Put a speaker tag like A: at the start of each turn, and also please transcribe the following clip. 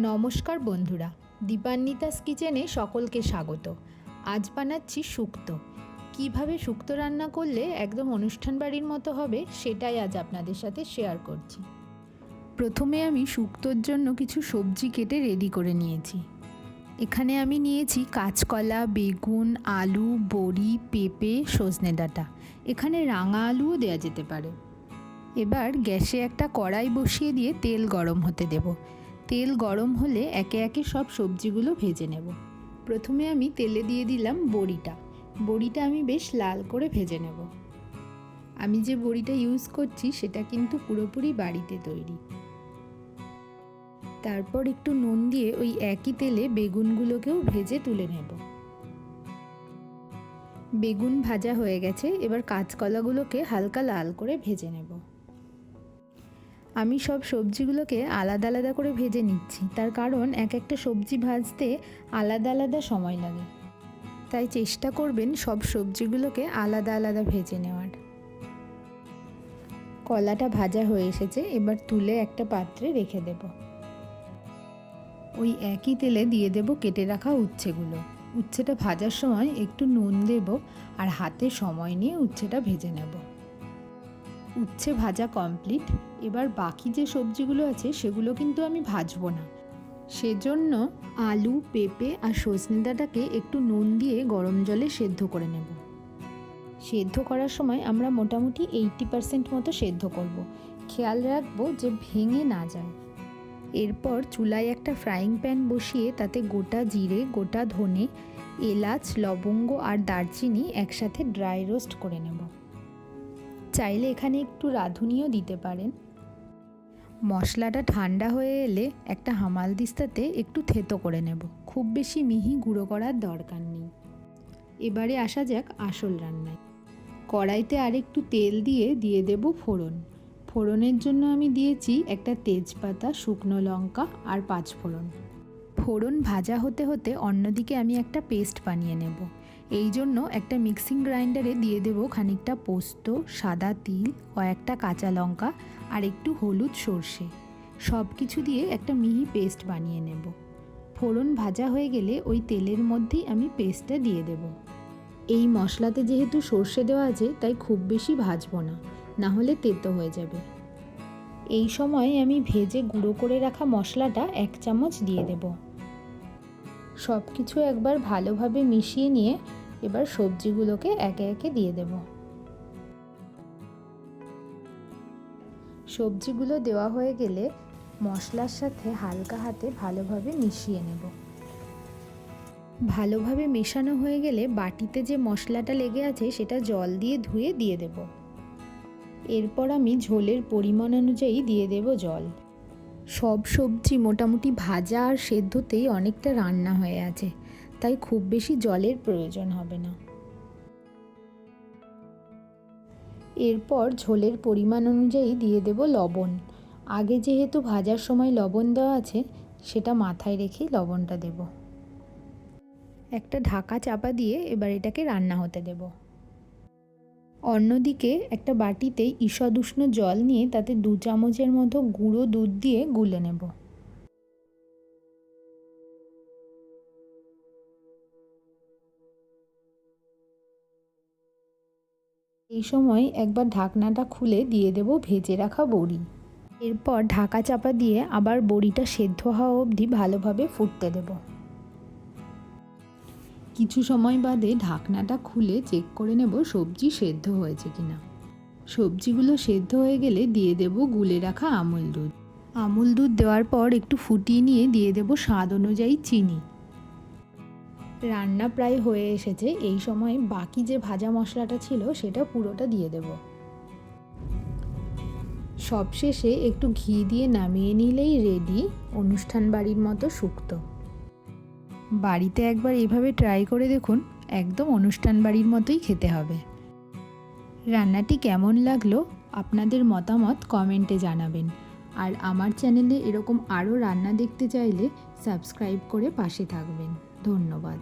A: নমস্কার বন্ধুরা, দীপান্বিতাস কিচেনে সকলকে স্বাগত। আজ বানাচ্ছি শুক্তো। কিভাবে শুক্তো রান্না করলে একদম অনুষ্ঠান বাড়ির মতো হবে সেটাই আজ আপনাদের সাথে শেয়ার করছি। প্রথমে আমি শুক্তোর জন্য কিছু সবজি কেটে রেডি করে নিয়েছি। এখানে আমি নিয়েছি কাঁচকলা, বেগুন, আলু, বড়ি, পেঁপে, সজনে ডাঁটা। এখানে রাঙা আলুও দেওয়া যেতে পারে। এবার গ্যাসে একটা কড়াই বসিয়ে দিয়ে তেল গরম হতে দেব। তেল গরম হলে একে একে সব সবজিগুলো ভেজে নেব। প্রথমে আমি তেলে দিয়ে দিলাম বড়িটা আমি বেশ লাল করে ভেজে নেব। আমি যে বড়িটা ইউজ করছি সেটা কিন্তু পুরোপুরি বাড়িতে তৈরি। তারপর একটু নুন দিয়ে ওই একই তেলে বেগুনগুলোকেও ভেজে তুলে নেব। বেগুন ভাজা হয়ে গেছে, এবার কাঁচকলাগুলোকে হালকা লাল করে ভেজে নেব। আমি সব সবজিগুলোকে আলাদা আলাদা করে ভেজে নিচ্ছি, তার কারণ এক একটা সবজি ভাজতে আলাদা আলাদা সময় লাগে। তাই চেষ্টা করবেন সব সবজিগুলোকে আলাদা আলাদা ভেজে নেওয়ার। কলাটা ভাজা হয়ে এসেছে, এবার তুলে একটা পাত্রে রেখে দেব। ওই একই তেলে দিয়ে দেব কেটে রাখা উচ্ছেগুলো। উচ্ছেটা ভাজার সময় একটু নুন দেব আর হাতে সময় নিয়ে উচ্ছেটা ভেজে নেব। উচ্ছে ভাজা কমপ্লিট। এবার বাকি যে সবজিগুলো আছে সেগুলো কিন্তু আমি ভাজবো না। সেজন্য আলু, পেঁপে আর সজনে ডাঁটাকে একটু নুন দিয়ে গরম জলে সেদ্ধ করে নেব। সেদ্ধ করার সময় আমরা মোটামুটি 80% মতো সেদ্ধ করব। খেয়াল রাখবো যে ভেঙে না যায়। এরপর চুলায় একটা ফ্রাইং প্যান বসিয়ে তাতে গোটা জিরে, গোটা ধনে, এলাচ, লবঙ্গ আর দারচিনি একসাথে ড্রাই রোস্ট করে নেব। চাইলে এখানে একটু রাঁধুনিও দিতে পারেন। মশলাটা ঠান্ডা হয়ে এলে একটা হামালদিস্তাতে একটু থেতো করে নেব। খুব বেশি মিহি গুঁড়ো করার দরকার নেই। এবারে আসা যাক আসল রান্নায়। কড়াইতে আর একটু তেল দিয়ে দেব ফোড়ন। ফোড়নের জন্য আমি দিয়েছি একটা তেজপাতা, শুকনো লঙ্কা আর 5 ফোড়ন। ফোড়ন ভাজা হতে হতে অন্যদিকে আমি একটা পেস্ট বানিয়ে নেব। এই জন্য একটা মিক্সিং গ্রাইন্ডারে দিয়ে দেব খানিকটা পোস্ত, সাদা তিল, কয়েকটা কাঁচা লঙ্কা আর একটু হলুদ, সর্ষে। সব কিছু দিয়ে একটা মিহি পেস্ট বানিয়ে নেব। ফোড়ন ভাজা হয়ে গেলে ওই তেলের মধ্যেই আমি পেস্টটা দিয়ে দেব। এই মশলাতে যেহেতু সর্ষে দেওয়া আছে তাই খুব বেশি ভাজবো না, না হলে তেতো হয়ে যাবে। এই সময় আমি ভেজে গুঁড়ো করে রাখা মশলাটা 1 চামচ দিয়ে দেব। সব কিছু একবার ভালোভাবে মিশিয়ে নিয়ে এবার সবজিগুলোকে একে একে দিয়ে দেব। সবজিগুলো দেওয়া হয়ে গেলে মশলার সাথে হালকা হাতে ভালোভাবে মিশিয়ে নেব। ভালোভাবে মেশানো হয়ে গেলে বাটিতে যে মশলাটা লেগে আছে সেটা জল দিয়ে ধুয়ে দিয়ে দেব। এরপর আমি ঝোলের পরিমাণ অনুযায়ী দিয়ে দেব জল। সব সবজি মোটামুটি ভাজা আর সেদ্ধতেই অনেকটা রান্না হয়ে আছে, তাই খুব বেশি জলের প্রয়োজন হবে না। এরপর ঝোলের পরিমাণ অনুযায়ী দিয়ে দেব লবণ। আগে যেহেতু ভাজার সময় লবণ দেওয়া আছে সেটা মাথায় রেখেই লবণটা দেব। একটা ঢাকা চাপা দিয়ে এবার এটাকে রান্না হতে দেব। অন্যদিকে একটা বাটিতে ঈষৎ উষ্ণ জল নিয়ে তাতে 2 চামচের মতো গুঁড়ো দুধ দিয়ে গুলে নেব। এই সময় একবার ঢাকনাটা খুলে দিয়ে দেব ভেজে রাখা বড়ি। এরপর ঢাকা চাপা দিয়ে আবার বড়িটা সেদ্ধ হওয়া অবধি ভালোভাবে ফুটতে দেব। কিছু সময় বাদে ঢাকনাটা খুলে চেক করে নেব সবজি সেদ্ধ হয়েছে কিনা। সবজিগুলো সেদ্ধ হয়ে গেলে দিয়ে দেব গুলে রাখা আমুল দুধ। আমুল দুধ দেওয়ার পর একটু ফুটিয়ে নিয়ে দিয়ে দেব স্বাদ অনুযায়ী চিনি। রান্না প্রায় হয়ে এসেছে। এই সময় বাকি যে ভাজা মশলাটা ছিল সেটা পুরোটা দিয়ে দেব। সবশেষে একটু ঘি দিয়ে নামিয়ে নিলেই রেডি অনুষ্ঠান বাড়ির মতো শুক্তো। বাড়িতে একবার এভাবে ট্রাই করে দেখুন, একদম অনুষ্ঠান বাড়ির মতোই খেতে হবে। রান্নাটি কেমন লাগলো আপনাদের মতামত কমেন্টে জানাবেন। আর আমার চ্যানেলে এরকম আরও রান্না দেখতে চাইলে সাবস্ক্রাইব করে পাশে থাকবেন। ধন্যবাদ।